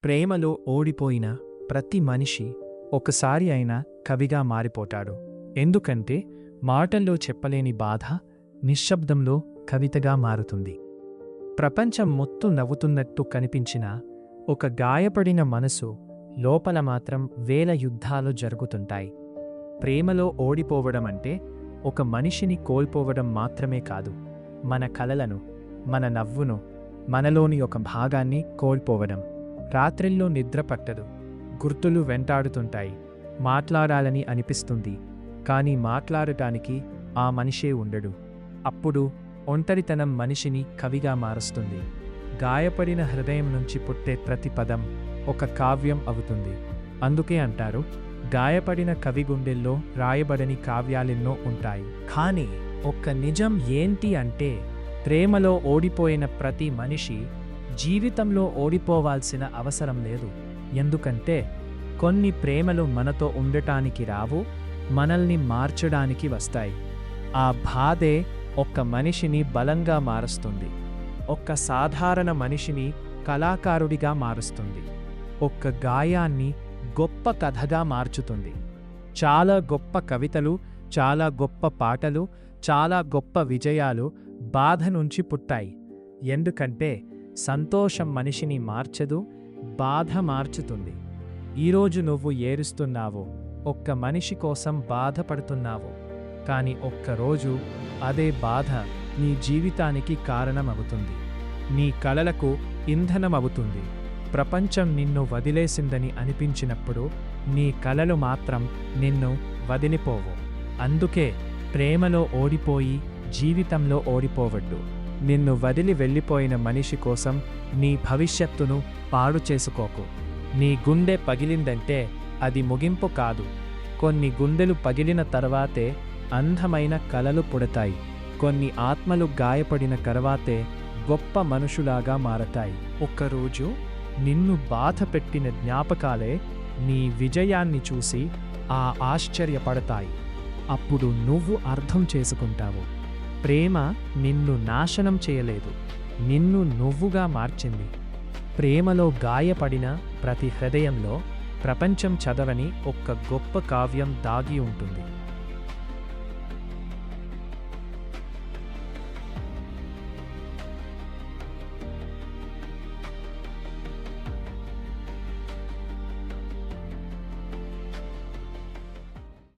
ప్రేమలో ఓడిపోయిన ప్రతి మనిషి ఒకసారి అయినా కవిగా మారిపోతాడు. ఎందుకంటే మాటల్లో చెప్పలేని బాధ నిశ్శబ్దంలో కవితగా మారుతుంది. ప్రపంచం మొత్తం నవ్వుతున్నట్టు కనిపించినా ఒక గాయపడిన మనసు లోపల మాత్రం వేల యుద్ధాలు జరుగుతుంటాయి. ప్రేమలో ఓడిపోవడం అంటే ఒక మనిషిని కోల్పోవడం మాత్రమే కాదు, మన కలలను, మన నవ్వును, మనలోని ఒక భాగాన్ని కోల్పోవడం. రాత్రిల్లో నిద్ర పట్టదు, గుర్తులు వెంటాడుతుంటాయి, మాట్లాడాలని అనిపిస్తుంది, కానీ మాట్లాడటానికి ఆ మనిషే ఉండడు. అప్పుడు ఒంటరితనం మనిషిని కవిగా మారుస్తుంది. గాయపడిన హృదయం నుంచి పుట్టే ప్రతి పదం ఒక కావ్యం అవుతుంది. అందుకే అంటారు, గాయపడిన కవి గుండెల్లో రాయబడని కావ్యాలెన్నో ఉంటాయి. కానీ ఒక్క నిజం ఏంటి అంటే, ప్రేమలో ఓడిపోయిన ప్రతి మనిషి జీవితంలో ఓడిపోవాల్సిన అవసరం లేదు. ఎందుకంటే కొన్ని ప్రేమలు మనతో ఉండటానికి రావు, మనల్ని మార్చడానికి వస్తాయి. ఆ బాధే ఒక్క మనిషిని బలంగా మారుస్తుంది, ఒక్క సాధారణ మనిషిని కళాకారుడిగా మారుస్తుంది, ఒక్క గాయాన్ని గొప్ప కథగా మార్చుతుంది. చాలా గొప్ప కవితలు, చాలా గొప్ప పాటలు, చాలా గొప్ప విజయాలు బాధ నుంచి పుట్టాయి. ఎందుకంటే సంతోషం మనిషిని మార్చదు, బాధ మార్చుతుంది. ఈరోజు నువ్వు ఏడుస్తున్నావో, ఒక్క మనిషి కోసం బాధపడుతున్నావో, కానీ ఒక్కరోజు అదే బాధ నీ జీవితానికి కారణమవుతుంది, నీ కలలకు ఇంధనమవుతుంది. ప్రపంచం నిన్ను వదిలేసిందని అనిపించినప్పుడు నీ కలలు మాత్రం నిన్ను వదిలిపోవు. అందుకే ప్రేమలో ఓడిపోయి జీవితంలో ఓడిపోవద్దు. నిన్ను వదిలి వెళ్ళిపోయిన మనిషి కోసం నీ భవిష్యత్తును పాడు చేసుకోకు. నీ గుండె పగిలిందంటే అది ముగింపు కాదు. కొన్ని గుండెలు పగిలిన తర్వాతే అందమైన కలలు పుడతాయి. కొన్ని ఆత్మలు గాయపడిన తర్వాతే గొప్ప మనుషులాగా మారతాయి. ఒక్కరోజు నిన్ను బాధపెట్టిన జ్ఞాపకాలే నీ విజయాన్ని చూసి ఆశ్చర్యపడతాయి. అప్పుడు నువ్వు అర్థం చేసుకుంటావు, ప్రేమ నిన్ను నాశనం చేయలేదు, నిన్ను నువ్వుగా మార్చింది. ప్రేమలో గాయపడిన ప్రతి హృదయంలో ప్రపంచం చదవని ఒక్క గొప్ప కావ్యం దాగి ఉంటుంది.